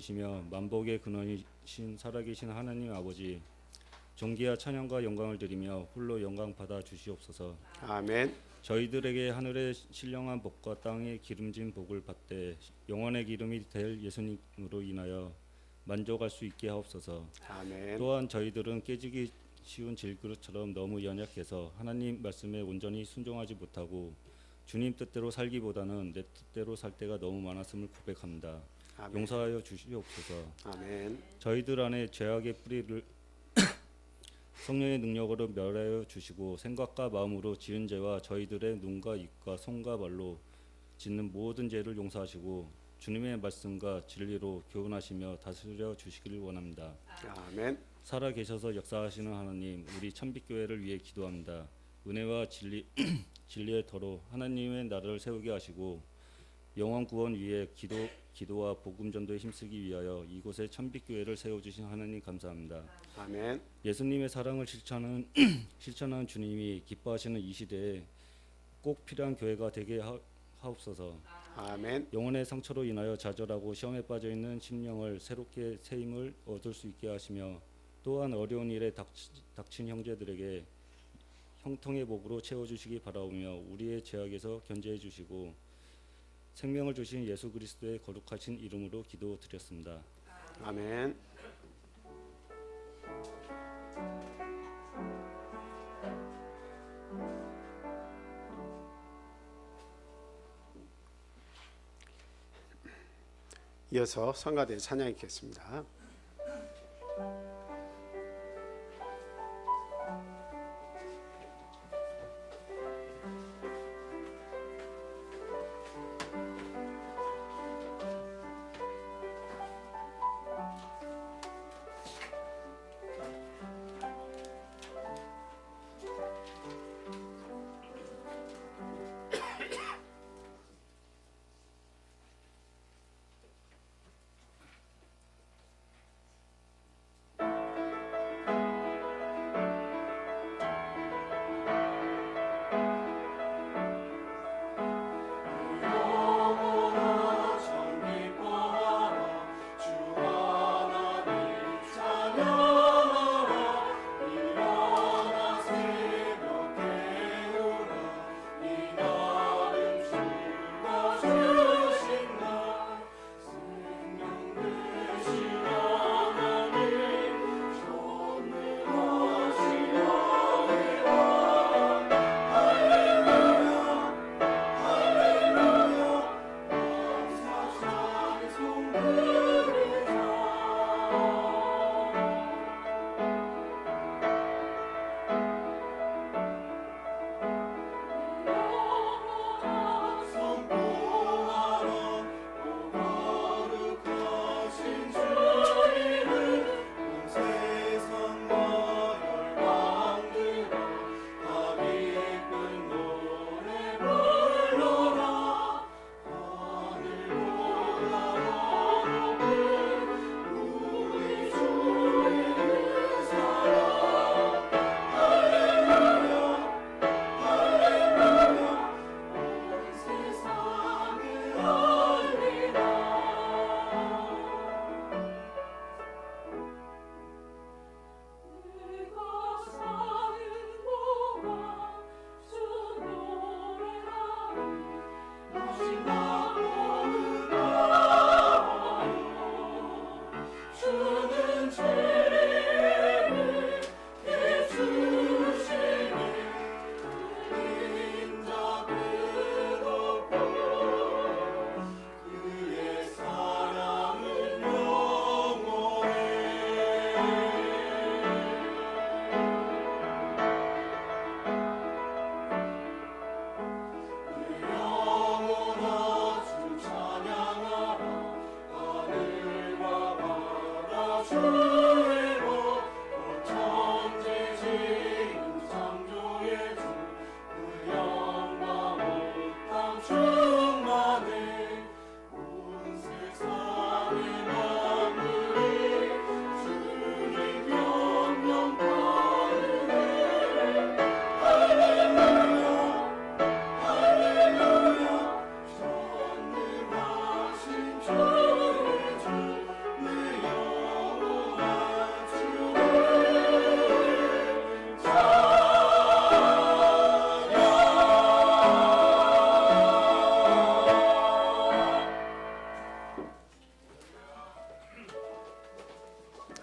시며 만복의 근원이신 살아계신 하나님 아버지, 존귀와 찬양과 영광을 드리며 홀로 영광 받아 주시옵소서. 아멘. 저희들에게 하늘의 신령한 복과 땅의 기름진 복을 받되 영원의 기름이 될 예수님으로 인하여 만족할 수 있게 하옵소서. 아멘. 또한 저희들은 깨지기 쉬운 질그릇처럼 너무 연약해서 하나님 말씀에 온전히 순종하지 못하고 주님 뜻대로 살기보다는 내 뜻대로 살 때가 너무 많았음을 고백합니다. 아멘. 용서하여 주시옵소서. 아멘. 저희들 안에 죄악의 뿌리를 성령의 능력으로 멸하여 주시고 생각과 마음으로 지은 죄와 저희들의 눈과 입과 손과 발로 짓는 모든 죄를 용서하시고 주님의 말씀과 진리로 교훈하시며 다스려 주시기를 원합니다. 아멘. 살아 계셔서 역사하시는 하나님, 우리 천빛교회를 위해 기도합니다. 은혜와 진리의 터로 하나님의 나라를 세우게 하시고 영원 구원 위해 기도와 복음 전도에 힘쓰기 위하여 이곳에 천빛교회를 세워주신 하나님 감사합니다. 아멘. 예수님의 사랑을 실천하는 주님이 기뻐하시는 이 시대에 꼭 필요한 교회가 되게 하옵소서. 아멘. 영혼의 상처로 인하여 좌절하고 시험에 빠져 있는 심령을 새롭게 새 힘을 얻을 수 있게 하시며 또한 어려운 일에 닥친 형제들에게 형통의 복으로 채워주시기 바라오며 우리의 죄악에서 견제해 주시고 생명을 주신 예수 그리스도의 거룩하신 이름으로 기도드렸습니다. 아멘. 이어서 성가대 찬양 읽겠습니다. 주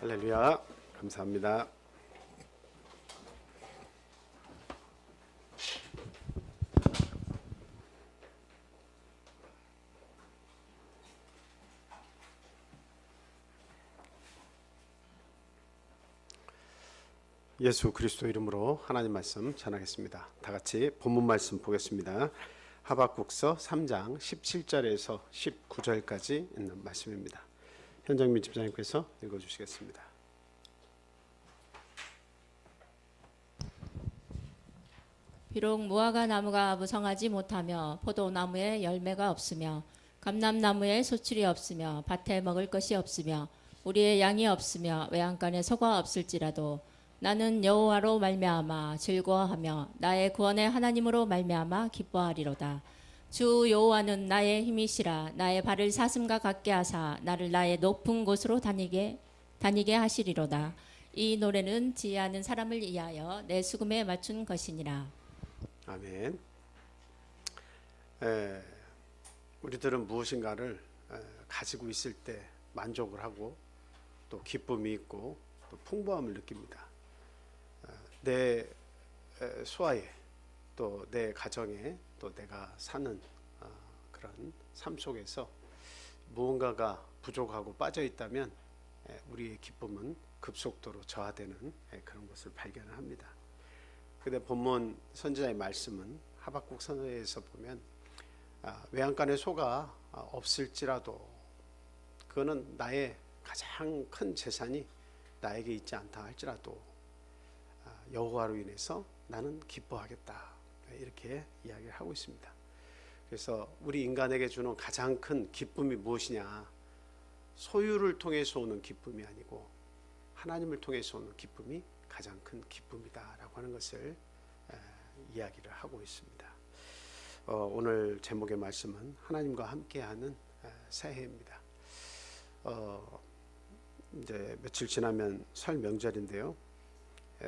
할렐루야. 감사합니다. 예수 그리스도 이름으로 하나님 말씀 전하겠습니다. 다 같이 본문 말씀 보겠습니다. 하박국서 3장 17절에서 19절까지 있는 말씀입니다. 현정민 집사님께서 읽어주시겠습니다. 비록 무화과 나무가 무성하지 못하며 포도나무에 열매가 없으며 감람나무에 소출이 없으며 밭에 먹을 것이 없으며 우리의 양이 없으며 외양간에 소가 없을지라도 나는 여호와로 말미암아 즐거워하며 나의 구원의 하나님으로 말미암아 기뻐하리로다. 주 여호와는 나의 힘이시라. 나의 발을 사슴과 같게 하사 나를 나의 높은 곳으로 다니게 하시리로다. 이 노래는 지혜하는 사람을 위하여 내 수금에 맞춘 것이니라. 아멘. 우리들은 무엇인가를 가지고 있을 때 만족을 하고 또 기쁨이 있고 또 풍부함을 느낍니다. 내 소화에 또 내 가정에 또 내가 사는 그런 삶 속에서 무언가가 부족하고 빠져 있다면 우리의 기쁨은 급속도로 저하되는 그런 것을 발견합니다. 근데 본문 선지자의 말씀은 하박국 선서에서 보면 외양간에 소가 없을지라도 그거는 나의 가장 큰 재산이 나에게 있지 않다 할지라도 여호와로 인해서 나는 기뻐하겠다, 이렇게 이야기를 하고 있습니다. 그래서 우리 인간에게 주는 가장 큰 기쁨이 무엇이냐? 소유를 통해서 오는 기쁨이 아니고 하나님을 통해서 오는 기쁨이 가장 큰 기쁨이다라고 하는 것을 이야기를 하고 있습니다. 오늘 제목의 말씀은 하나님과 함께하는 새해입니다. 이제 며칠 지나면 설 명절인데요.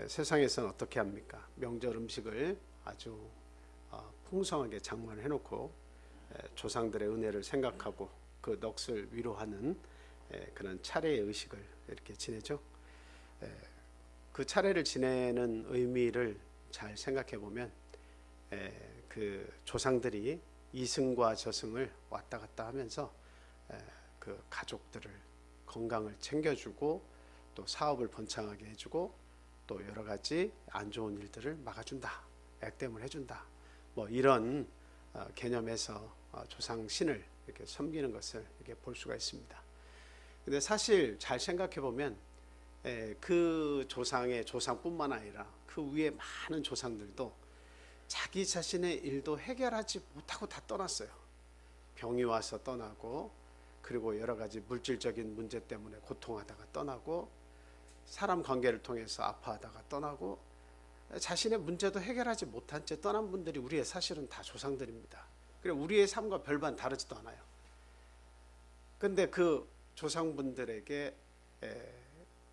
세상에서는 어떻게 합니까? 명절 음식을 아주 풍성하게 장만을 해놓고 조상들의 은혜를 생각하고 그 넋을 위로하는 그런 차례의 의식을 이렇게 지내죠. 그 차례를 지내는 의미를 잘 생각해 보면 그 조상들이 이승과 저승을 왔다 갔다 하면서 그 가족들을 건강을 챙겨주고 또 사업을 번창하게 해주고 또 여러 가지 안 좋은 일들을 막아준다, 액땜을 해준다, 뭐 이런 개념에서 조상신을 이렇게 섬기는 것을 이렇게 볼 수가 있습니다. 근데 사실 잘 생각해 보면 그 조상의 조상뿐만 아니라 그 위에 많은 조상들도 자기 자신의 일도 해결하지 못하고 다 떠났어요. 병이 와서 떠나고, 그리고 여러 가지 물질적인 문제 때문에 고통하다가 떠나고, 사람 관계를 통해서 아파하다가 떠나고, 자신의 문제도 해결하지 못한 채 떠난 분들이 우리의 사실은 다 조상들입니다. 그리고 우리의 삶과 별반 다르지도 않아요. 근데 그 조상분들에게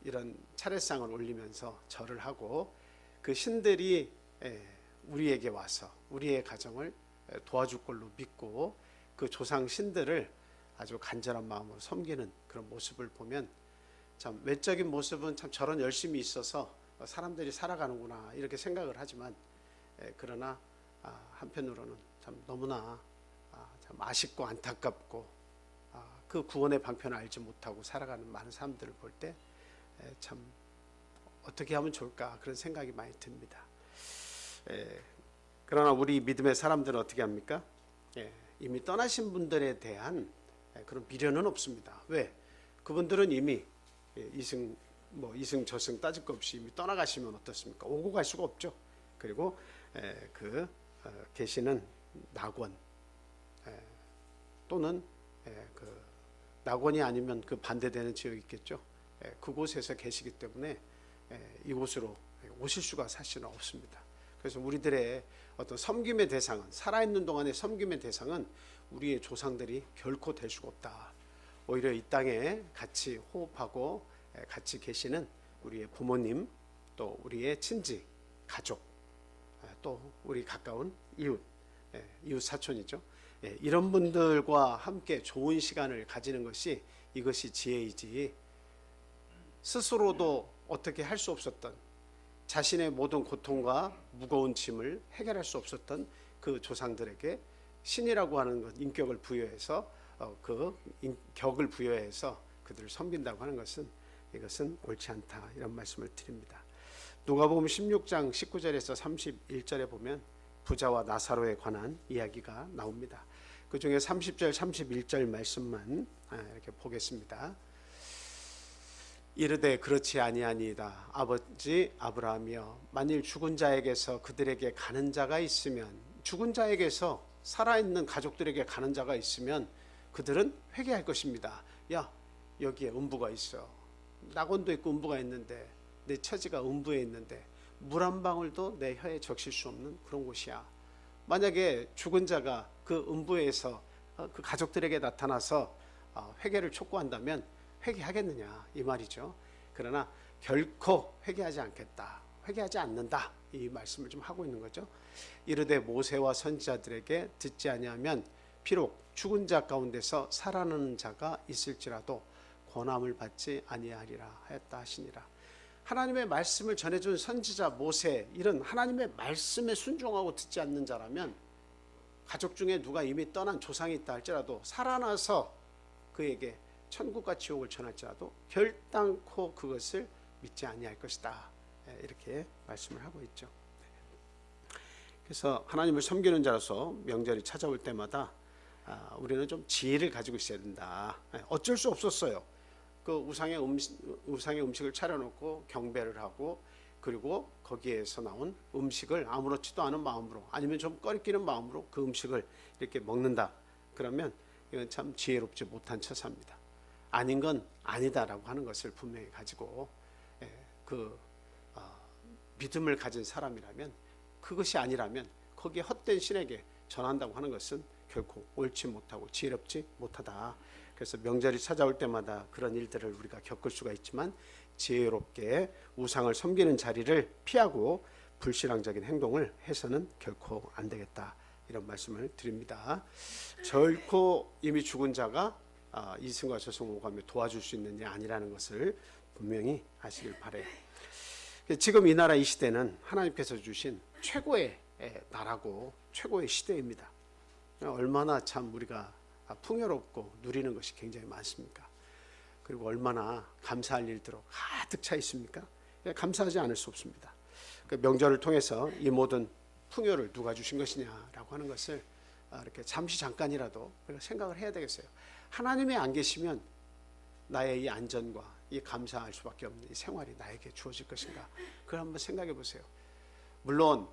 이런 차례상을 올리면서 절을 하고, 그 신들이 우리에게 와서 우리의 가정을 도와줄 걸로 믿고 그 조상 신들을 아주 간절한 마음으로 섬기는 그런 모습을 보면 참 외적인 모습은 참 저런 열심이 있어서 사람들이 살아가는구나 이렇게 생각을 하지만, 그러나 한편으로는 참 너무나 참 아쉽고 안타깝고 그 구원의 방편을 알지 못하고 살아가는 많은 사람들을 볼 때 참 어떻게 하면 좋을까 그런 생각이 많이 듭니다. 그러나 우리 믿음의 사람들은 어떻게 합니까? 이미 떠나신 분들에 대한 그런 미련은 없습니다. 왜? 그분들은 이미 이승 저승 따질 것 없이 이미 떠나가시면 어떻습니까? 오고 갈 수가 없죠. 그리고 계시는 낙원 또는 그 낙원이 아니면 그 반대되는 지역이 있겠죠. 그곳에서 계시기 때문에 이곳으로 오실 수가 사실은 없습니다. 그래서 우리들의 어떤 섬김의 대상은, 살아있는 동안의 섬김의 대상은 우리의 조상들이 결코 될 수가 없다. 오히려 이 땅에 같이 호흡하고 같이 계시는 우리의 부모님, 또 우리의 친지, 가족, 또 우리 가까운 이웃, 이웃 사촌이죠. 이런 분들과 함께 좋은 시간을 가지는 것이, 이것이 지혜이지, 스스로도 어떻게 할 수 없었던, 자신의 모든 고통과 무거운 짐을 해결할 수 없었던 그 조상들에게 신이라고 하는 것, 인격을 부여해서 격을 부여해서 그들을 섬긴다고 하는 것은, 이것은 옳지 않다, 이런 말씀을 드립니다. 누가복음 16장 19절에서 31절에 보면 부자와 나사로에 관한 이야기가 나옵니다. 그 중에 30절 31절 말씀만 이렇게 보겠습니다. 이르되 그렇지 아니하니이다. 아버지 아브라함이여, 만일 죽은 자에게서 그들에게 가는 자가 있으면, 죽은 자에게서 살아있는 가족들에게 가는 자가 있으면 그들은 회개할 것입니다. 야, 여기에 음부가 있어. 낙원도 있고 음부가 있는데, 내 처지가 음부에 있는데 물 한 방울도 내 혀에 적실 수 없는 그런 곳이야. 만약에 죽은 자가 그 음부에서 그 가족들에게 나타나서 회개를 촉구한다면 회개하겠느냐, 이 말이죠. 그러나 결코 회개하지 않겠다, 회개하지 않는다, 이 말씀을 좀 하고 있는 거죠. 이르되 모세와 선지자들에게 듣지 아니하면 비록 죽은 자 가운데서 살아나는 자가 있을지라도 권함을 받지 아니하리라 하였다 하시니라. 하나님의 말씀을 전해준 선지자 모세, 이런 하나님의 말씀에 순종하고 듣지 않는 자라면, 가족 중에 누가 이미 떠난 조상이 있다 할지라도 살아나서 그에게 천국과 지옥을 전할지라도 결단코 그것을 믿지 아니할 것이다, 이렇게 말씀을 하고 있죠. 그래서 하나님을 섬기는 자로서 명절이 찾아올 때마다 우리는 좀 지혜를 가지고 있어야 된다. 어쩔 수 없었어요. 그 우상의 음식을 차려놓고 경배를 하고, 그리고 거기에서 나온 음식을 아무렇지도 않은 마음으로, 아니면 좀 꺼리끼는 마음으로 그 음식을 이렇게 먹는다. 그러면 이건 참 지혜롭지 못한 처사입니다. 아닌 건 아니다라고 하는 것을 분명히 가지고 믿음을 가진 사람이라면, 그것이 아니라면 거기에 헛된 신에게 전한다고 하는 것은 결코 옳지 못하고 지혜롭지 못하다. 그래서 명절이 찾아올 때마다 그런 일들을 우리가 겪을 수가 있지만, 지혜롭게 우상을 섬기는 자리를 피하고 불신앙적인 행동을 해서는 결코 안 되겠다, 이런 말씀을 드립니다. 결코 이미 죽은 자가 이승과 저승 오가며 도와줄 수 있는 게 아니라는 것을 분명히 아시길 바래요. 지금 이 나라 이 시대는 하나님께서 주신 최고의 나라고 최고의 시대입니다. 얼마나 참 우리가 풍요롭고 누리는 것이 굉장히 많습니까? 그리고 얼마나 감사할 일들로 가득 차 있습니까? 감사하지 않을 수 없습니다. 그 명절을 통해서 이 모든 풍요를 누가 주신 것이냐라고 하는 것을 이렇게 잠시 잠깐이라도 우리가 생각을 해야 되겠어요. 하나님이 안 계시면 나의 이 안전과 이 감사할 수밖에 없는 이 생활이 나에게 주어질 것인가? 그걸 한번 생각해 보세요. 물론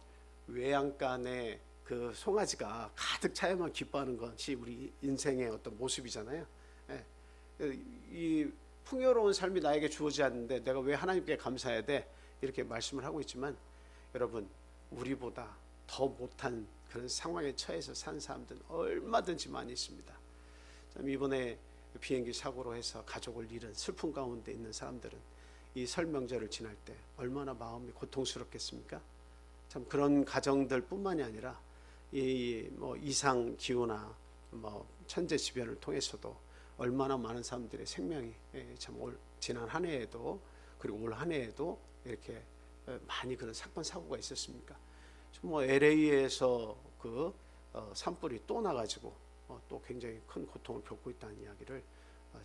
외양간에 그 송아지가 가득 차야만 기뻐하는 것이 우리 인생의 어떤 모습이잖아요. 이 풍요로운 삶이 나에게 주어지지 않는데 내가 왜 하나님께 감사해야 돼? 이렇게 말씀을 하고 있지만, 여러분, 우리보다 더 못한 그런 상황에 처해서 산 사람들은 얼마든지 많이 있습니다. 이번에 비행기 사고로 해서 가족을 잃은 슬픔 가운데 있는 사람들은 이 설 명절을 지날 때 얼마나 마음이 고통스럽겠습니까? 참 그런 가정들 뿐만이 아니라 이 이상 기후나 천재지변을 통해서도 얼마나 많은 사람들의 생명이 참 지난 한 해에도, 그리고 올 한 해에도 이렇게 많이 그런 사건 사고가 있었습니까? LA에서 그 산불이 또 나가지고 또 굉장히 큰 고통을 겪고 있다는 이야기를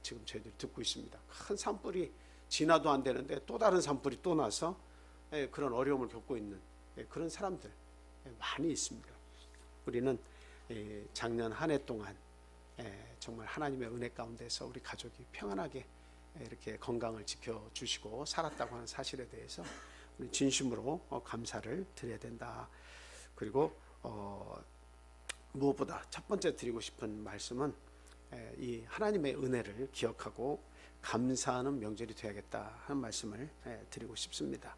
지금 저희들이 듣고 있습니다. 큰 산불이 진화도 안 되는데 또 다른 산불이 또 나서 그런 어려움을 겪고 있는 그런 사람들 많이 있습니다. 우리는 작년 한 해 동안 정말 하나님의 은혜 가운데서 우리 가족이 평안하게 이렇게 건강을 지켜주시고 살았다고 하는 사실에 대해서 우리 진심으로 감사를 드려야 된다. 그리고 무엇보다 첫 번째 드리고 싶은 말씀은 이 하나님의 은혜를 기억하고 감사하는 명절이 되야겠다 하는 말씀을 드리고 싶습니다.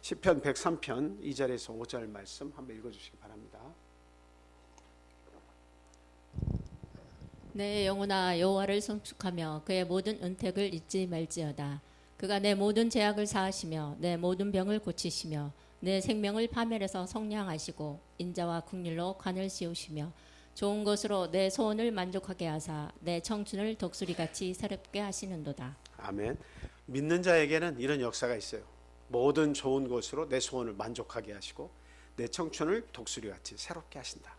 시편 103편 2절에서 5절 말씀 한번 읽어주시기 바랍니다. 내 영혼아 여호와를 성축하며 그의 모든 은택을 잊지 말지어다. 그가 내 모든 죄악을 사하시며 내 모든 병을 고치시며 내 생명을 파멸해서 성량하시고 인자와 국률로 관을 씌우시며 좋은 것으로 내 소원을 만족하게 하사 내 청춘을 독수리같이 새롭게 하시는도다. 아멘. 믿는 자에게는 이런 역사가 있어요. 모든 좋은 것으로 내 소원을 만족하게 하시고 내 청춘을 독수리같이 새롭게 하신다.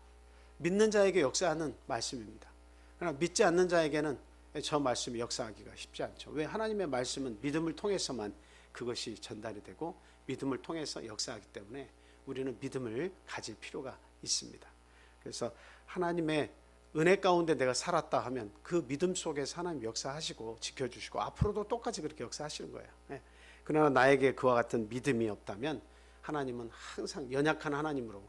믿는 자에게 역사하는 말씀입니다. 그러나 믿지 않는 자에게는 저 말씀이 역사하기가 쉽지 않죠. 왜? 하나님의 말씀은 믿음을 통해서만 그것이 전달이 되고 믿음을 통해서 역사하기 때문에 우리는 믿음을 가질 필요가 있습니다. 그래서 하나님의 은혜 가운데 내가 살았다 하면 그 믿음 속에서 하나님 역사하시고 지켜주시고 앞으로도 똑같이 그렇게 역사하시는 거예요. 그러나 나에게 그와 같은 믿음이 없다면 하나님은 항상 연약한 하나님으로,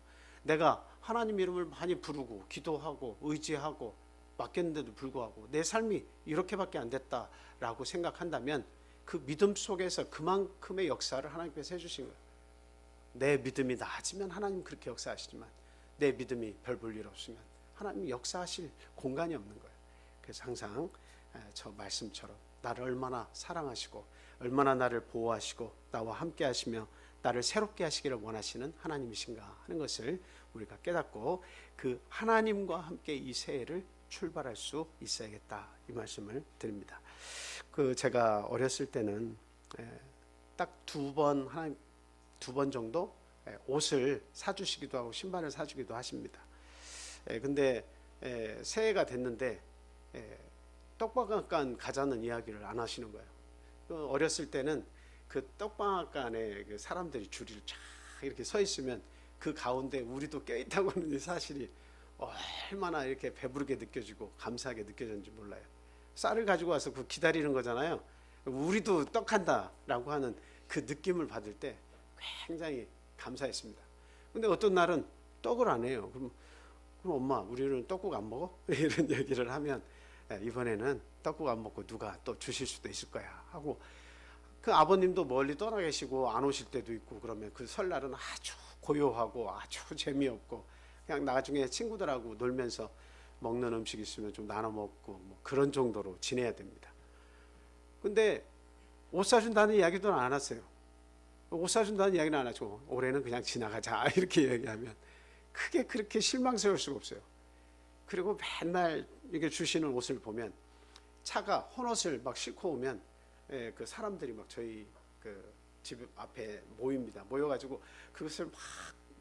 내가 하나님 이름을 많이 부르고 기도하고 의지하고 맡겼는데도 불구하고 내 삶이 이렇게밖에 안 됐다라고 생각한다면 그 믿음 속에서 그만큼의 역사를 하나님께서 해주신 거예요. 내 믿음이 나아지면 하나님 그렇게 역사하시지만 내 믿음이 별 볼 일 없으면 하나님이 역사하실 공간이 없는 거예요. 그래서 항상 저 말씀처럼 나를 얼마나 사랑하시고 얼마나 나를 보호하시고 나와 함께 하시며 나를 새롭게 하시기를 원하시는 하나님이신가 하는 것을 우리가 깨닫고 그 하나님과 함께 이 새해를 출발할 수 있어야겠다, 이 말씀을 드립니다. 제가 어렸을 때는 딱 두 번 정도 옷을 사주시기도 하고 신발을 사주기도 하십니다. 근데 새해가 됐는데 떡방앗간 가자는 이야기를 안 하시는 거예요. 어렸을 때는 그 떡방앗간에 그 사람들이 줄을 쫙 이렇게 서 있으면 그 가운데 우리도 껴있다고 하는 사실이 얼마나 이렇게 배부르게 느껴지고 감사하게 느껴졌는지 몰라요. 쌀을 가지고 와서 그 기다리는 거잖아요. 우리도 떡한다라고 하는 그 느낌을 받을 때 굉장히 감사했습니다. 근데 어떤 날은 떡을 안 해요. 그럼 엄마, 우리는 떡국 안 먹어? 이런 얘기를 하면 이번에는 떡국 안 먹고 누가 또 주실 수도 있을 거야 하고, 그 아버님도 멀리 떠나 계시고 안 오실 때도 있고, 그러면 그 설날은 아주 고요하고 아주 재미없고 그냥 나중에 친구들하고 놀면서 먹는 음식 있으면 좀 나눠 먹고 뭐 그런 정도로 지내야 됩니다. 근데 옷 사준다는 이야기도 안 하세요. 옷 사준다는 이야기는 안 하고 올해는 그냥 지나가자 이렇게 얘기하면 크게 그렇게 실망스러울 수가 없어요. 그리고 맨날 이렇게 주시는 옷을 보면 차가 헌옷을 막 싣고 오면 그 사람들이 막 저희 그 집 앞에 모입니다. 모여가지고 그것을 막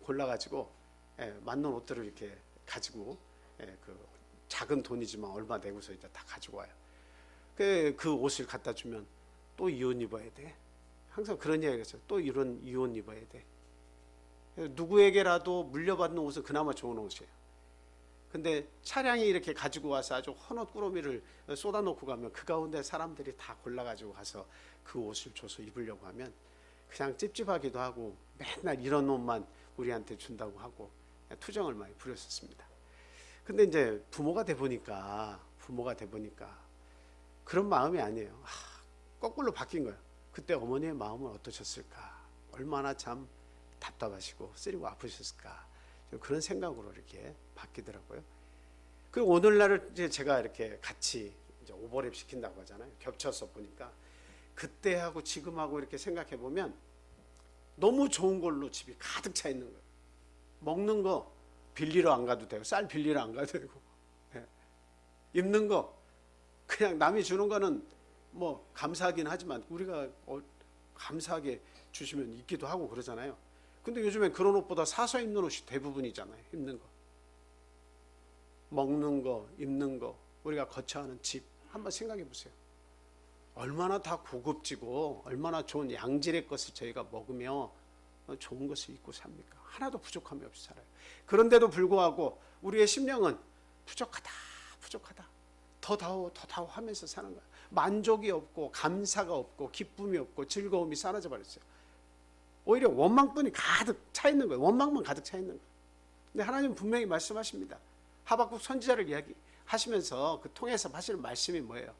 골라가지고 맞는 옷들을 이렇게 가지고 그 작은 돈이지만 얼마 내고서 이제 다 가지고 와요. 그 옷을 갖다 주면 또 이 옷 입어야 돼. 항상 그런 이야기를 했어요. 또 이런 이 옷 입어야 돼. 누구에게라도 물려받는 옷은 그나마 좋은 옷이에요. 근데 차량이 이렇게 가지고 와서 아주 헌옷 꾸러미를 쏟아놓고 가면 그 가운데 사람들이 다 골라가지고 가서 그 옷을 줘서 입으려고 하면 그냥 찝찝하기도 하고 맨날 이런 옷만 우리한테 준다고 하고 투정을 많이 부렸었습니다. 근데 이제 부모가 돼 보니까 그런 마음이 아니에요. 거꾸로 바뀐 거예요. 그때 어머니의 마음은 어떠셨을까? 얼마나 참 답답하시고 쓰리고 아프셨을까? 그런 생각으로 이렇게 바뀌더라고요. 그리고 오늘날을 이제 제가 이렇게 같이 이제 오버랩 시킨다고 하잖아요. 겹쳐서 보니까 그때하고 지금하고 이렇게 생각해 보면 너무 좋은 걸로 집이 가득 차 있는 거예요. 먹는 거 빌리러 안 가도 되고, 쌀 빌리러 안 가도 되고, 입는 거 그냥 남이 주는 거는 뭐 감사하긴 하지만 우리가 감사하게 주시면 입기도 하고 그러잖아요. 근데 요즘엔 그런 옷보다 사서 입는 옷이 대부분이잖아요. 입는 거, 먹는 거, 입는 거, 우리가 거처하는 집 한번 생각해 보세요. 얼마나 다 고급지고 얼마나 좋은 양질의 것을 저희가 먹으며 좋은 것을 입고 삽니까? 하나도 부족함이 없이 살아요. 그런데도 불구하고 우리의 심령은 부족하다 더 다오 하면서 사는 거예요. 만족이 없고 감사가 없고 기쁨이 없고 즐거움이 사라져 버렸어요. 오히려 원망뿐이 가득 차 있는 거예요. 원망만 가득 차 있는 거예요. 근데 하나님은 분명히 말씀하십니다. 하박국 선지자를 이야기하시면서 그 통해서 하시는 말씀이 뭐예요?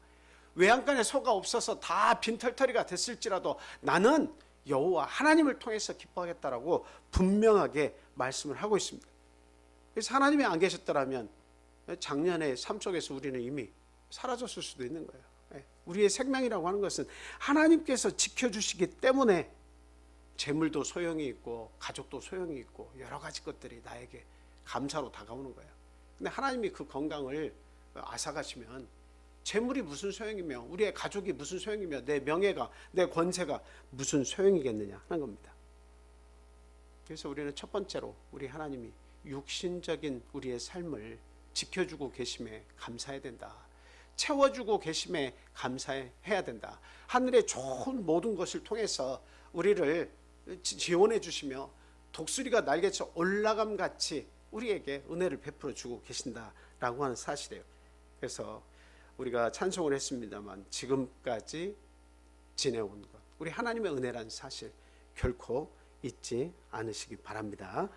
외양간에 소가 없어서 다 빈털터리가 됐을지라도 나는 여호와 하나님을 통해서 기뻐하겠다라고 분명하게 말씀을 하고 있습니다. 그래서 하나님이 안 계셨더라면 작년에 삶 속에서 우리는 이미 사라졌을 수도 있는 거예요. 우리의 생명이라고 하는 것은 하나님께서 지켜주시기 때문에 재물도 소용이 있고 가족도 소용이 있고 여러 가지 것들이 나에게 감사로 다가오는 거예요. 근데 하나님이 그 건강을 앗아가시면 재물이 무슨 소용이며 우리의 가족이 무슨 소용이며 내 명예가 내 권세가 무슨 소용이겠느냐 하는 겁니다. 그래서 우리는 첫 번째로 우리 하나님이 육신적인 우리의 삶을 지켜주고 계심에 감사해야 된다. 채워주고 계심에 감사해야 된다. 하늘의 좋은 모든 것을 통해서 우리를 지원해 주시며 독수리가 날개쳐 올라감 같이 우리에게 은혜를 베풀어 주고 계신다라고 하는 사실이에요. 그래서 우리가 찬송을 했습니다만 지금까지 지내온 것, 우리 하나님의 은혜란 사실 결코 잊지 않으시기 바랍니다.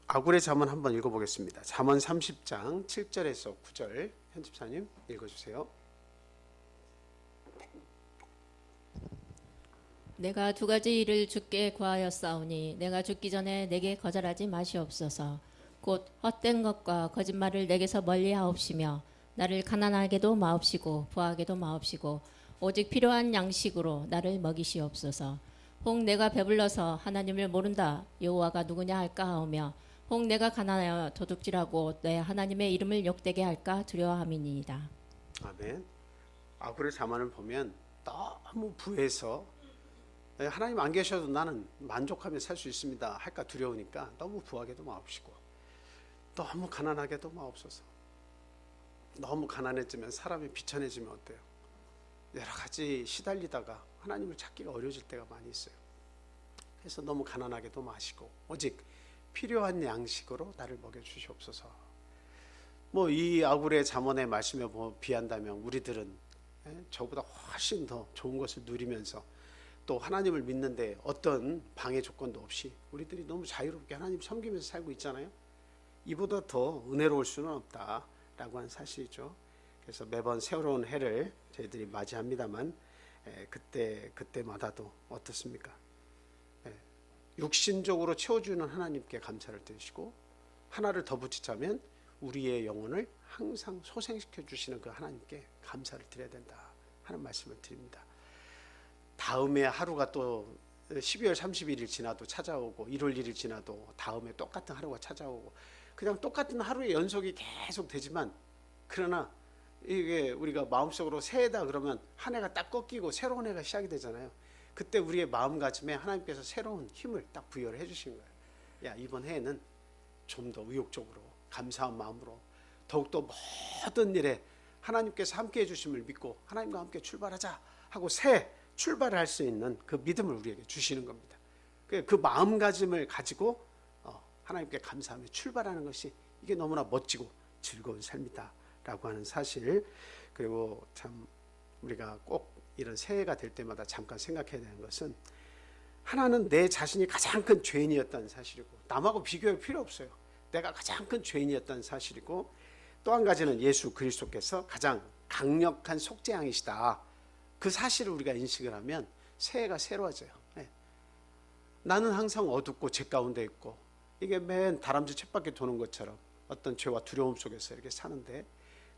아굴의 잠언 한번 읽어보겠습니다. 잠언 30장 7절에서 9절 편집사님 읽어주세요. 내가 두 가지 일을 주께 구하였사오니 내가 죽기 전에 내게 거절하지 마시옵소서. 곧 헛된 것과 거짓말을 내게서 멀리하옵시며 나를 가난하게도 마옵시고 부하게도 마옵시고 오직 필요한 양식으로 나를 먹이시옵소서. 혹 내가 배불러서 하나님을 모른다 여호와가 누구냐 할까 하오며 혹 내가 가난하여 도둑질하고 내 하나님의 이름을 욕되게 할까 두려워함이니이다. 아멘. 아굴의 잠언을 보면 너무 부해서 하나님 안 계셔도 나는 만족하며 살 수 있습니다 할까 두려우니까 너무 부하게도 마옵시고 너무 가난하게도 마옵소서. 너무 가난해지면 사람이 비천해지면 어때요? 여러 가지 시달리다가 하나님을 찾기가 어려워질 때가 많이 있어요. 그래서 너무 가난하게도 마시고 오직 필요한 양식으로 나를 먹여주시옵소서. 뭐 이 아굴의 잠언의 말씀에 비한다면 우리들은 저보다 훨씬 더 좋은 것을 누리면서 또 하나님을 믿는데 어떤 방해 조건도 없이 우리들이 너무 자유롭게 하나님 섬기면서 살고 있잖아요. 이보다 더 은혜로울 수는 없다라고 하는 사실이죠. 그래서 매번 새로운 해를 저희들이 맞이합니다만 그때마다도 어떻습니까? 육신적으로 채워주는 하나님께 감사를 드리시고 하나를 더 붙이자면 우리의 영혼을 항상 소생시켜 주시는 그 하나님께 감사를 드려야 된다 하는 말씀을 드립니다. 다음에 하루가 또 12월 31일 지나도 찾아오고 1월 1일 지나도 다음에 똑같은 하루가 찾아오고 그냥 똑같은 하루의 연속이 계속 되지만 그러나 이게 우리가 마음속으로 새해다 그러면 한 해가 딱 꺾이고 새로운 해가 시작이 되잖아요. 그때 우리의 마음가짐에 하나님께서 새로운 힘을 딱 부여를 해주신 거예요. 야, 이번 해에는 좀 더 의욕적으로 감사한 마음으로 더욱더 모든 일에 하나님께서 함께 해주심을 믿고 하나님과 함께 출발하자 하고 새 출발을 할 수 있는 그 믿음을 우리에게 주시는 겁니다. 그 마음가짐을 가지고 하나님께 감사하며 출발하는 것이 이게 너무나 멋지고 즐거운 삶이다 라고 하는 사실. 그리고 참 우리가 꼭 이런 새해가 될 때마다 잠깐 생각해야 되는 것은 하나는 내 자신이 가장 큰 죄인이었다는 사실이고 남하고 비교할 필요 없어요. 내가 가장 큰 죄인이었다는 사실이고 또 한 가지는 예수 그리스도께서 가장 강력한 속죄양이시다. 그 사실을 우리가 인식을 하면 새해가 새로워져요. 나는 항상 어둡고 죄 가운데 있고 이게 맨 다람쥐 쳇바퀴 도는 것처럼 어떤 죄와 두려움 속에서 이렇게 사는데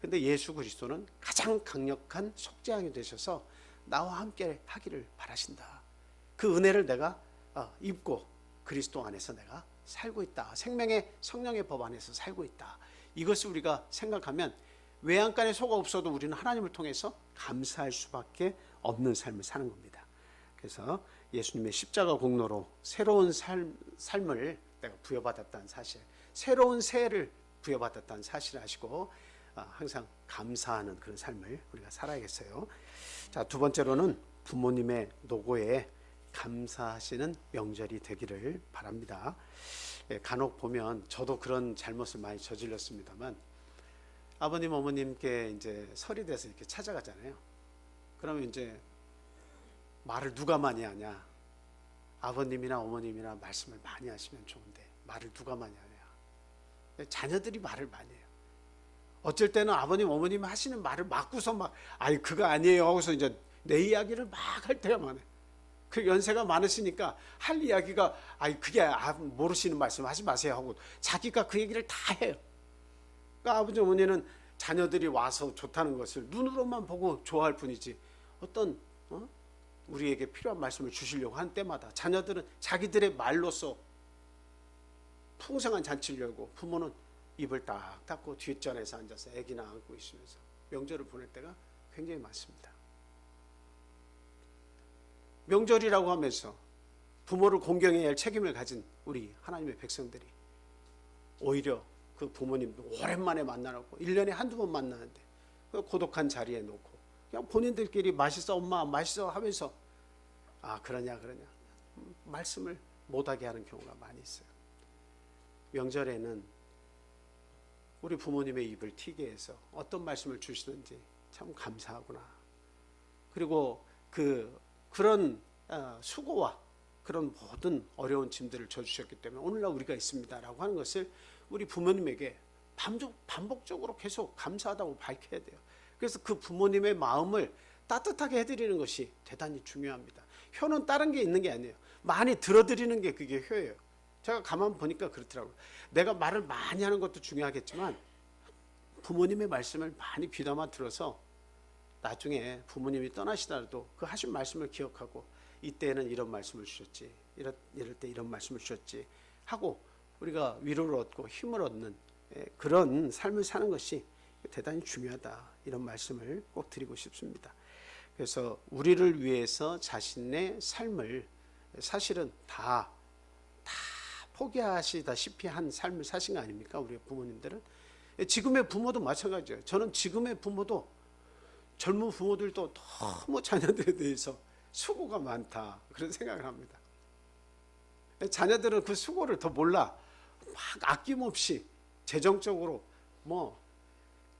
근데 예수 그리스도는 가장 강력한 속죄양이 되셔서 나와 함께 하기를 바라신다. 그 은혜를 내가 입고 그리스도 안에서 내가 살고 있다. 생명의 성령의 법 안에서 살고 있다. 이것을 우리가 생각하면 외양간에 소가 없어도 우리는 하나님을 통해서 감사할 수밖에 없는 삶을 사는 겁니다. 그래서 예수님의 십자가 공로로 새로운 삶을 내가 부여받았다는 사실, 새로운 새해를 부여받았다는 사실을 아시고 항상 감사하는 그런 삶을 우리가 살아야겠어요. 자, 두 번째로는 부모님의 노고에 감사하시는 명절이 되기를 바랍니다. 간혹 보면 저도 그런 잘못을 많이 저질렀습니다만 아버님 어머님께 이제 설이 돼서 이렇게 찾아가잖아요. 그러면 이제 말을 누가 많이 하냐? 아버님이나 어머님이나 말씀을 많이 하시면 좋은데 말을 누가 많이 하냐? 자녀들이 말을 많이 해요. 어쩔 때는 아버님 어머님이 하시는 말을 막고서 막 아니 그거 아니에요 하고서 이제 내 이야기를 막 할 때가 많아요. 그 연세가 많으시니까 할 이야기가 아니 그게 모르시는 말씀 하지 마세요 하고 자기가 그 얘기를 다 해요. 그러니까 아버지 어머니는 자녀들이 와서 좋다는 것을 눈으로만 보고 좋아할 뿐이지 어떤 우리에게 필요한 말씀을 주시려고 한 때마다 자녀들은 자기들의 말로써 풍성한 잔치를 열고 부모는 입을 딱 닫고 뒷전에서 앉아서 아기나 안고 있으면서 명절을 보낼 때가 굉장히 많습니다. 명절이라고 하면서 부모를 공경해야 할 책임을 가진 우리 하나님의 백성들이 오히려 그 부모님 오랜만에 만나라고 1년에 한두 번 만나는데 그 고독한 자리에 놓고 그냥 본인들끼리 맛있어 엄마 맛있어 하면서 그러냐 말씀을 못하게 하는 경우가 많이 있어요. 명절에는 우리 부모님의 입을 튀게 해서 어떤 말씀을 주시든지 참 감사하구나. 그리고 그런 수고와 그런 모든 어려운 짐들을 져주셨기 때문에 오늘날 우리가 있습니다라고 하는 것을 우리 부모님에게 반복적으로 계속 감사하다고 밝혀야 돼요. 그래서 그 부모님의 마음을 따뜻하게 해드리는 것이 대단히 중요합니다. 효는 다른 게 있는 게 아니에요. 많이 들어드리는 게 그게 효예요. 제가 가만 보니까 그렇더라고요. 내가 말을 많이 하는 것도 중요하겠지만 부모님의 말씀을 많이 귀담아 들어서 나중에 부모님이 떠나시더라도 그 하신 말씀을 기억하고 이때는 이런 말씀을 주셨지, 이럴 때 이런 말씀을 주셨지 하고 우리가 위로를 얻고 힘을 얻는 그런 삶을 사는 것이 대단히 중요하다. 이런 말씀을 꼭 드리고 싶습니다. 그래서 우리를 위해서 자신의 삶을 사실은 다 포기하시다시피 한 삶을 사신 거 아닙니까? 우리 부모님들은. 지금의 부모도 마찬가지예요. 저는 지금의 부모도 젊은 부모들도 너무 자녀들에 대해서 수고가 많다 그런 생각을 합니다. 자녀들은 그 수고를 더 몰라. 막 아낌없이 재정적으로 뭐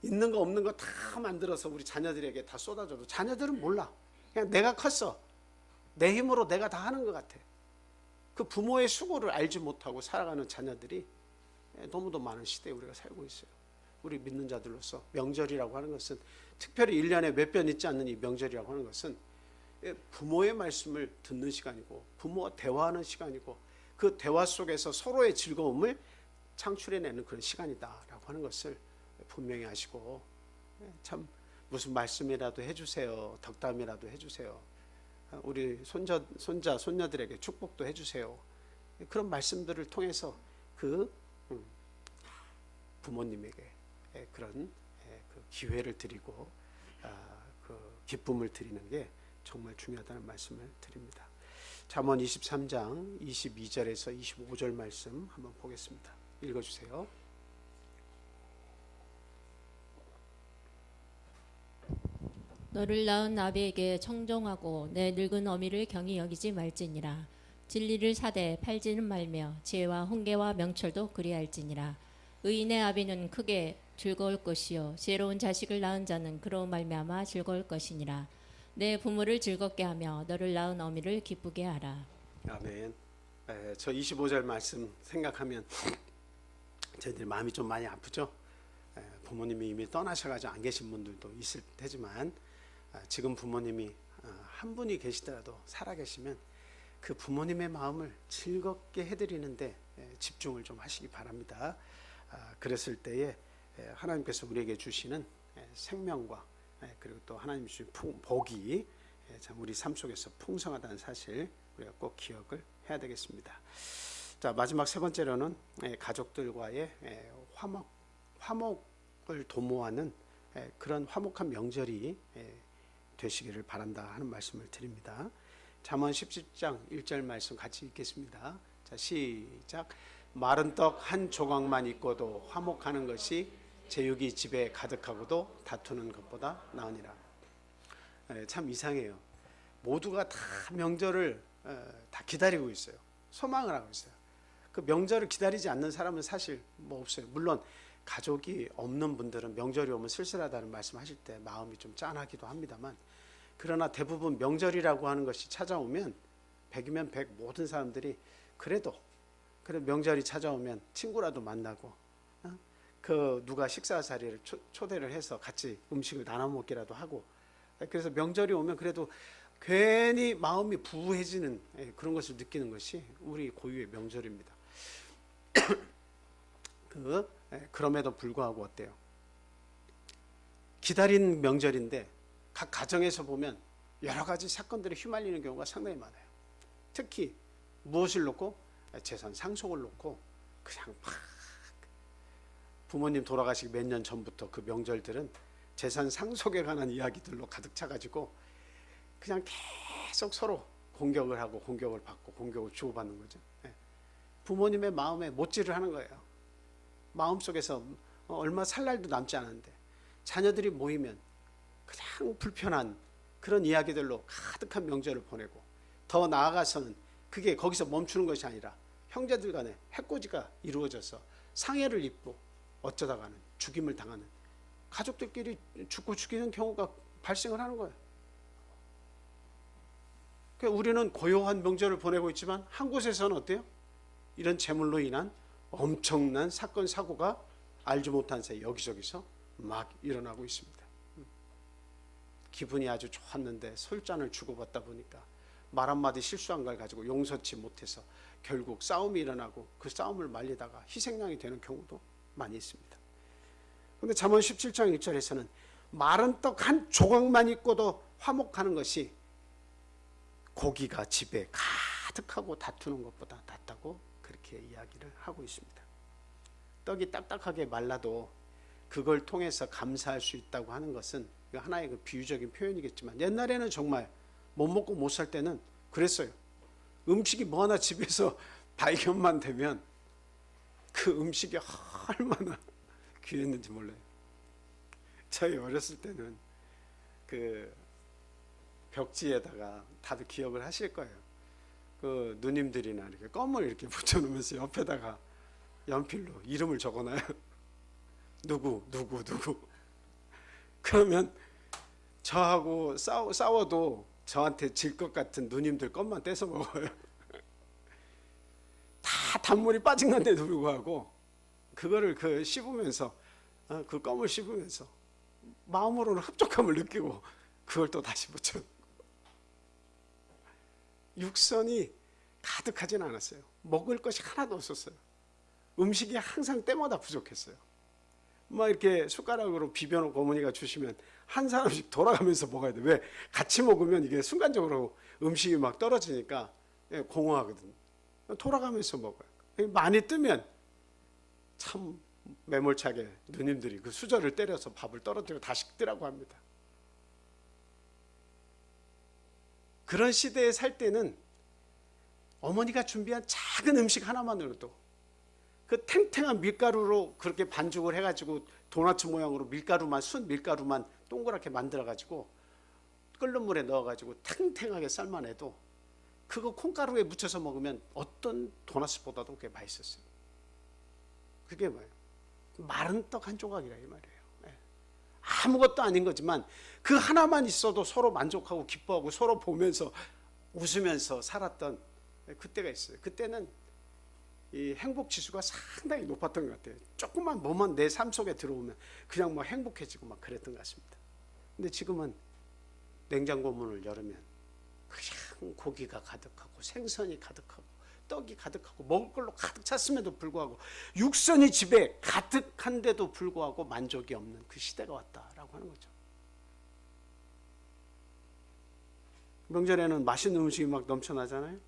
있는 거 없는 거 다 만들어서 우리 자녀들에게 다 쏟아줘도 자녀들은 몰라. 그냥 내가 컸어. 내 힘으로 내가 다 하는 것 같아. 그 부모의 수고를 알지 못하고 살아가는 자녀들이 너무도 많은 시대에 우리가 살고 있어요. 우리 믿는 자들로서 명절이라고 하는 것은 특별히 1년에 몇 번 있지 않는 이 명절이라고 하는 것은 부모의 말씀을 듣는 시간이고 부모와 대화하는 시간이고 그 대화 속에서 서로의 즐거움을 창출해내는 그런 시간이다라고 하는 것을 분명히 아시고 참 무슨 말씀이라도 해주세요. 덕담이라도 해주세요. 우리 손자, 손녀들에게 축복도 해주세요. 그런 말씀들을 통해서 그 부모님에게 그런 그 기회를 드리고 그 기쁨을 드리는 게 정말 중요하다는 말씀을 드립니다. 잠언 23장 22절에서 25절 말씀 한번 보겠습니다. 읽어주세요. 너를 낳은 아비에게 청종하고 내 늙은 어미를 경히 여기지 말지니라. 진리를 사되 팔지는 말며 지혜와 훈계와 명철도 그리할지니라. 의인의 아비는 크게 즐거울 것이요 지혜로운 자식을 낳은 자는 그로 말미암아 즐거울 것이니라. 내 부모를 즐겁게 하며 너를 낳은 어미를 기쁘게 하라. 아멘. 저 25절 말씀 생각하면 저희들 마음이 좀 많이 아프죠. 부모님이 이미 떠나셔가지고 안 계신 분들도 있을 테지만 지금 부모님이 한 분이 계시더라도 살아계시면 그 부모님의 마음을 즐겁게 해드리는데 집중을 좀 하시기 바랍니다. 그랬을 때에 하나님께서 우리에게 주시는 생명과 그리고 또 하나님 주신 복이 참 우리 삶 속에서 풍성하다는 사실 우리가 꼭 기억을 해야 되겠습니다. 자, 마지막 세 번째로는 가족들과의 화목을 도모하는 그런 화목한 명절이 되시기를 바란다 하는 말씀을 드립니다. 잠언 17장 1절 말씀 같이 읽겠습니다. 자, 시작. 마른 떡 한 조각만 있고도 화목하는 것이 제육이 집에 가득하고도 다투는 것보다 나으니라. 참 이상해요. 모두가 다 명절을 다 기다리고 있어요. 소망을 하고 있어요. 그 명절을 기다리지 않는 사람은 사실 뭐 없어요. 물론 가족이 없는 분들은 명절이 오면 쓸쓸하다는 말씀하실 때 마음이 좀 짠하기도 합니다만, 그러나 대부분 명절이라고 하는 것이 찾아오면 100이면 100 모든 사람들이 그래도 명절이 찾아오면 친구라도 만나고 그 누가 식사 자리를 초대를 해서 같이 음식을 나눠 먹기라도 하고, 그래서 명절이 오면 그래도 괜히 마음이 부해지는 그런 것을 느끼는 것이 우리 고유의 명절입니다. 그럼에도 불구하고 어때요? 기다린 명절인데 각 가정에서 보면 여러 가지 사건들에 휘말리는 경우가 상당히 많아요. 특히 무엇을 놓고? 재산 상속을 놓고 그냥 막 부모님 돌아가시기 몇 년 전부터 그 명절들은 재산 상속에 관한 이야기들로 가득 차가지고 그냥 계속 서로 공격을 하고 공격을 받고 공격을 주고받는 거죠. 예. 부모님의 마음에 못질을 하는 거예요. 마음속에서 얼마 살 날도 남지 않았는데 자녀들이 모이면 그냥 불편한 그런 이야기들로 가득한 명절을 보내고, 더 나아가서는 그게 거기서 멈추는 것이 아니라 형제들 간에 해코지가 이루어져서 상해를 입고 어쩌다가는 죽임을 당하는, 가족들끼리 죽고 죽이는 경우가 발생을 하는 거예요. 그러니까 우리는 고요한 명절을 보내고 있지만 한 곳에서는 어때요? 이런 재물로 인한 엄청난 사건 사고가 알지 못한 사이 여기저기서 막 일어나고 있습니다. 기분이 아주 좋았는데 술잔을 주고받다 보니까 말 한마디 실수한 걸 가지고 용서치 못해서 결국 싸움이 일어나고 그 싸움을 말리다가 희생양이 되는 경우도 많이 있습니다. 그런데 잠언 17장 1절에서는 마른 떡 한 조각만 있고도 화목하는 것이 고기가 집에 가득하고 다투는 것보다 낫다고 그렇게 이야기를 하고 있습니다. 떡이 딱딱하게 말라도 그걸 통해서 감사할 수 있다고 하는 것은 하나의 그 비유적인 표현이겠지만, 옛날에는 정말 못 먹고 못 살 때는 그랬어요. 음식이 뭐 하나 집에서 발견만 되면 그 음식이 얼마나 귀했는지 몰라요. 저희 어렸을 때는 그 벽지에다가 다들 기억을 하실 거예요. 그 누님들이나 이렇게 껌을 이렇게 붙여놓으면서 옆에다가 연필로 이름을 적어놔요. 누구. 그러면 저하고 싸워도 저한테 질 것 같은 누님들 껌만 떼서 먹어요. 다 단물이 빠진 건데도 불구하고 그거를 씹으면서 그 껌을 씹으면서 마음으로는 흡족함을 느끼고 그걸 또 다시 붙여. 육선이 가득하진 않았어요. 먹을 것이 하나도 없었어요. 음식이 항상 때마다 부족했어요. 막 이렇게 숟가락으로 비벼놓고 어머니가 주시면 한 사람씩 돌아가면서 먹어야 돼. 왜? 같이 먹으면 이게 순간적으로 음식이 막 떨어지니까 공허하거든. 돌아가면서 먹어요. 많이 뜨면 참 매몰차게 누님들이 그 수저를 때려서 밥을 떨어뜨리고 다 식더라고 합니다. 그런 시대에 살 때는 어머니가 준비한 작은 음식 하나만으로도 그 탱탱한 밀가루로 그렇게 반죽을 해가지고 도넛 모양으로 순 밀가루만 동그랗게 만들어가지고 끓는 물에 넣어가지고 탱탱하게 삶아내도 그거 콩가루에 묻혀서 먹으면 어떤 도넛보다도 그게 맛있었어요. 그게 뭐예요? 마른 떡 한 조각이라 이 말이에요. 아무것도 아닌 거지만 그 하나만 있어도 서로 만족하고 기뻐하고 서로 보면서 웃으면서 살았던 그때가 있어요. 그때는 이 행복 지수가 상당히 높았던 것 같아요. 조금만 뭐만 내 삶 속에 들어오면 그냥 뭐 행복해지고 막 그랬던 것 같습니다. 근데 지금은 냉장고 문을 열으면 그냥 고기가 가득하고 생선이 가득하고 떡이 가득하고 먹을 걸로 가득 찼음에도 불구하고 육선이 집에 가득한데도 불구하고 만족이 없는 그 시대가 왔다라고 하는 거죠. 명절에는 맛있는 음식이 막 넘쳐나잖아요.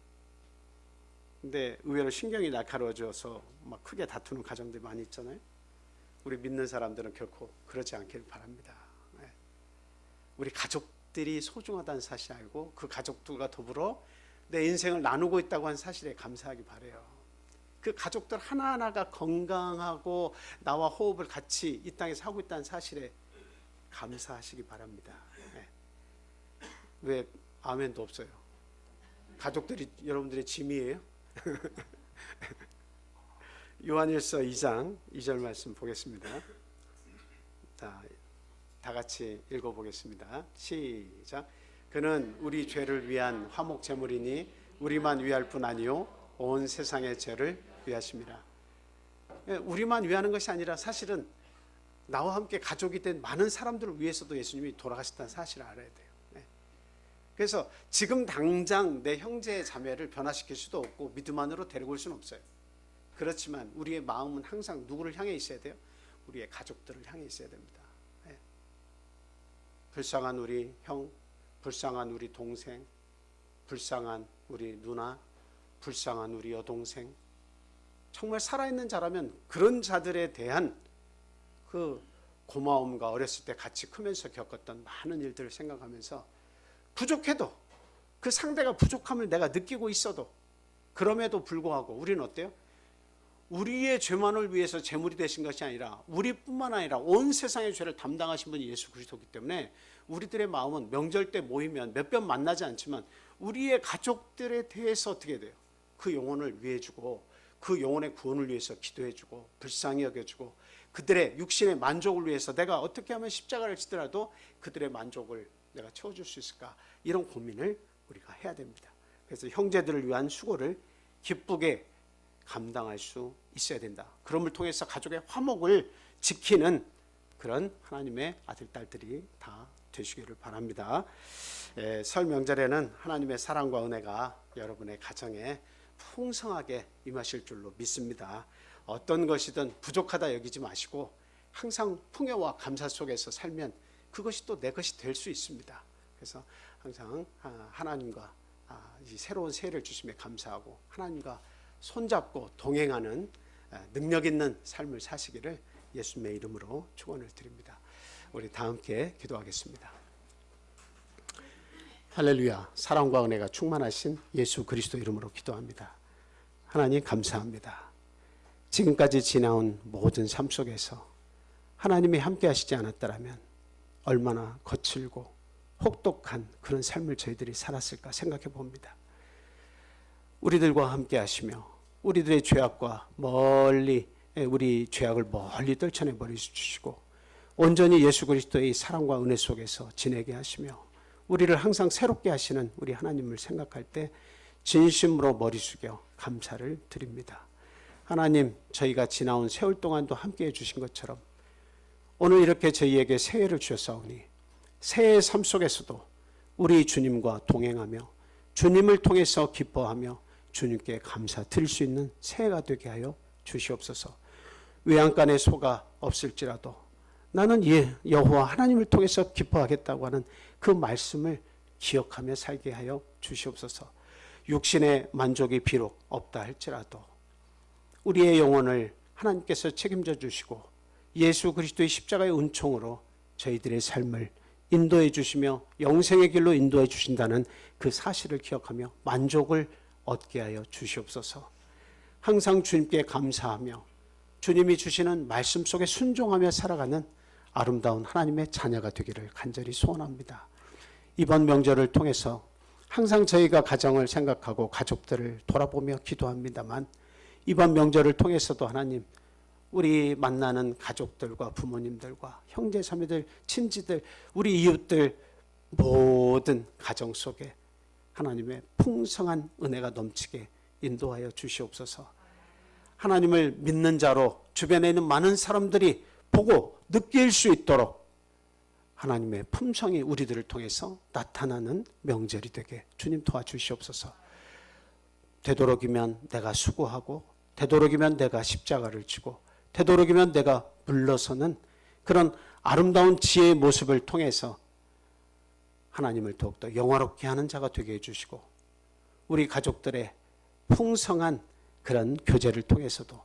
근데 의외로 신경이 날카로워져서 막 크게 다투는 가정들이 많이 있잖아요. 우리 믿는 사람들은 결코 그러지 않기를 바랍니다. 우리 가족들이 소중하다는 사실 알고 그 가족들과 더불어 내 인생을 나누고 있다고 하는 사실에 감사하기 바라요. 그 가족들 하나하나가 건강하고 나와 호흡을 같이 이 땅에서 하고 있다는 사실에 감사하시기 바랍니다. 왜 아멘도 없어요? 가족들이 여러분들의 짐이에요? 요한일서 2장 2절 말씀 보겠습니다. 다 같이 읽어보겠습니다. 시작. 그는 우리 죄를 위한 화목 제물이니 우리만 위할 뿐 아니요 온 세상의 죄를 위하심이라. 우리만 위하는 것이 아니라 사실은 나와 함께 가족이 된 많은 사람들을 위해서도 예수님이 돌아가셨다는 사실을 알아야 돼요. 그래서 지금 당장 내 형제 자매를 변화시킬 수도 없고 믿음 안으로 데리고 올 수는 없어요. 그렇지만 우리의 마음은 항상 누구를 향해 있어야 돼요? 우리의 가족들을 향해 있어야 됩니다. 불쌍한 우리 형, 불쌍한 우리 동생, 불쌍한 우리 누나, 불쌍한 우리 여동생, 정말 살아있는 자라면 그런 자들에 대한 그 고마움과 어렸을 때 같이 크면서 겪었던 많은 일들을 생각하면서 부족해도 그 상대가 부족함을 내가 느끼고 있어도 그럼에도 불구하고 우리는 어때요? 우리의 죄만을 위해서 제물이 되신 것이 아니라 우리뿐만 아니라 온 세상의 죄를 담당하신 분이 예수 그리스도이기 때문에 우리들의 마음은 명절 때 모이면 몇 번 만나지 않지만 우리의 가족들에 대해서 어떻게 돼요? 그 영혼을 위해주고 그 영혼의 구원을 위해서 기도해주고 불쌍히 여겨주고 그들의 육신의 만족을 위해서 내가 어떻게 하면 십자가를 지더라도 그들의 만족을 내가 채워줄 수 있을까, 이런 고민을 우리가 해야 됩니다. 그래서 형제들을 위한 수고를 기쁘게 감당할 수 있어야 된다. 그럼을 통해서 가족의 화목을 지키는 그런 하나님의 아들, 딸들이 다 되시기를 바랍니다. 설 명절에는 하나님의 사랑과 은혜가 여러분의 가정에 풍성하게 임하실 줄로 믿습니다. 어떤 것이든 부족하다 여기지 마시고 항상 풍요와 감사 속에서 살면 그것이 또 내 것이 될 수 있습니다. 그래서 항상 하나님과 이 새로운 새해를 주심에 감사하고 하나님과 손잡고 동행하는 능력 있는 삶을 사시기를 예수님의 이름으로 축원을 드립니다. 우리 다 함께 기도하겠습니다. 할렐루야. 사랑과 은혜가 충만하신 예수 그리스도 이름으로 기도합니다. 하나님 감사합니다. 지금까지 지나온 모든 삶 속에서 하나님이 함께 하시지 않았더라면 얼마나 거칠고 혹독한 그런 삶을 저희들이 살았을까 생각해 봅니다. 우리들과 함께 하시며 우리들의 죄악과 멀리 우리 죄악을 멀리 떨쳐내 버려 주시고 온전히 예수 그리스도의 사랑과 은혜 속에서 지내게 하시며 우리를 항상 새롭게 하시는 우리 하나님을 생각할 때 진심으로 머리 숙여 감사를 드립니다. 하나님, 저희가 지나온 세월 동안도 함께해 주신 것처럼 오늘 이렇게 저희에게 새해를 주셨사오니 새해의 삶 속에서도 우리 주님과 동행하며 주님을 통해서 기뻐하며 주님께 감사 드릴 수 있는 새해가 되게 하여 주시옵소서. 외양간에 소가 없을지라도 나는 여호와 하나님을 통해서 기뻐하겠다고 하는 그 말씀을 기억하며 살게 하여 주시옵소서. 육신의 만족이 비록 없다 할지라도 우리의 영혼을 하나님께서 책임져 주시고 예수 그리스도의 십자가의 은총으로 저희들의 삶을 인도해 주시며 영생의 길로 인도해 주신다는 그 사실을 기억하며 만족을 얻게 하여 주시옵소서. 항상 주님께 감사하며 주님이 주시는 말씀 속에 순종하며 살아가는 아름다운 하나님의 자녀가 되기를 간절히 소원합니다. 이번 명절을 통해서 항상 저희가 가정을 생각하고 가족들을 돌아보며 기도합니다만 이번 명절을 통해서도 하나님, 우리 만나는 가족들과 부모님들과 형제 자매들, 친지들, 우리 이웃들 모든 가정 속에 하나님의 풍성한 은혜가 넘치게 인도하여 주시옵소서. 하나님을 믿는 자로 주변에 있는 많은 사람들이 보고 느낄 수 있도록 하나님의 품성이 우리들을 통해서 나타나는 명절이 되게 주님 도와주시옵소서. 되도록이면 내가 수고하고 되도록이면 내가 십자가를 지고 되도록이면 내가 물러서는 그런 아름다운 지혜의 모습을 통해서 하나님을 더욱더 영화롭게 하는 자가 되게 해주시고 우리 가족들의 풍성한 그런 교제를 통해서도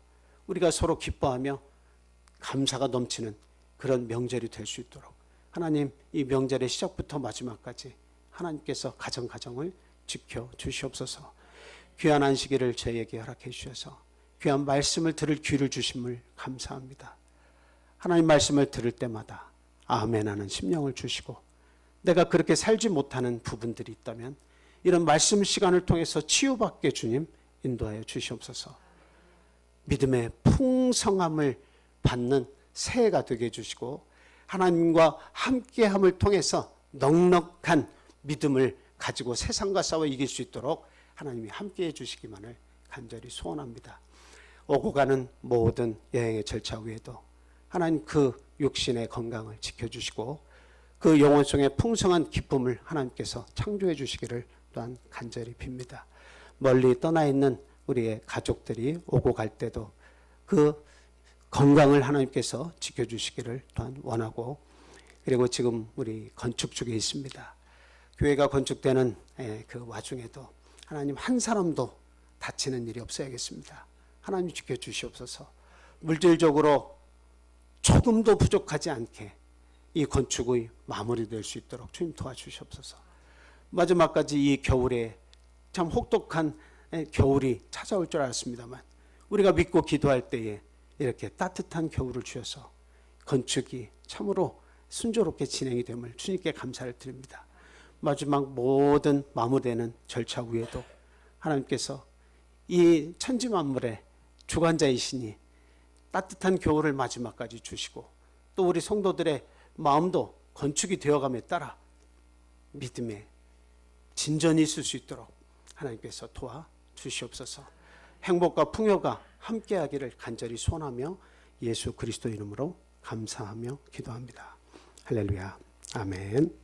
우리가 서로 기뻐하며 감사가 넘치는 그런 명절이 될 수 있도록 하나님, 이 명절의 시작부터 마지막까지 하나님께서 가정을 지켜 주시옵소서. 귀한 안식일을 저희에게 허락해 주셔서 귀한 말씀을 들을 귀를 주심을 감사합니다. 하나님 말씀을 들을 때마다 아멘 하는 심령을 주시고 내가 그렇게 살지 못하는 부분들이 있다면 이런 말씀 시간을 통해서 치유받게 주님 인도하여 주시옵소서. 믿음의 풍성함을 받는 새해가 되게 해주시고 하나님과 함께함을 통해서 넉넉한 믿음을 가지고 세상과 싸워 이길 수 있도록 하나님이 함께해 주시기만을 간절히 소원합니다. 오고 가는 모든 여행의 절차 위에도 하나님 그 육신의 건강을 지켜주시고 그 영혼 속의 풍성한 기쁨을 하나님께서 창조해 주시기를 또한 간절히 빕니다. 멀리 떠나 있는 우리의 가족들이 오고 갈 때도 그 건강을 하나님께서 지켜주시기를 또한 원하고 그리고 지금 우리 건축 중에 있습니다. 교회가 건축되는 그 와중에도 하나님 한 사람도 다치는 일이 없어야겠습니다. 하나님 지켜주시옵소서. 물질적으로 조금도 부족하지 않게 이 건축의 마무리될 수 있도록 주님 도와주시옵소서. 마지막까지 이 겨울에 참 혹독한 겨울이 찾아올 줄 알았습니다만 우리가 믿고 기도할 때에 이렇게 따뜻한 겨울을 주셔서 건축이 참으로 순조롭게 진행이 됨을 주님께 감사를 드립니다. 마지막 모든 마무리되는 절차 후에도 하나님께서 이 천지만물의 주관자이시니 따뜻한 겨울을 마지막까지 주시고 또 우리 성도들의 마음도 건축이 되어감에 따라 믿음의 진전이 있을 수 있도록 하나님께서 도와주시옵소서. 행복과 풍요가 함께하기를 간절히 소원하며 예수 그리스도 이름으로 감사하며 기도합니다. 할렐루야. 아멘.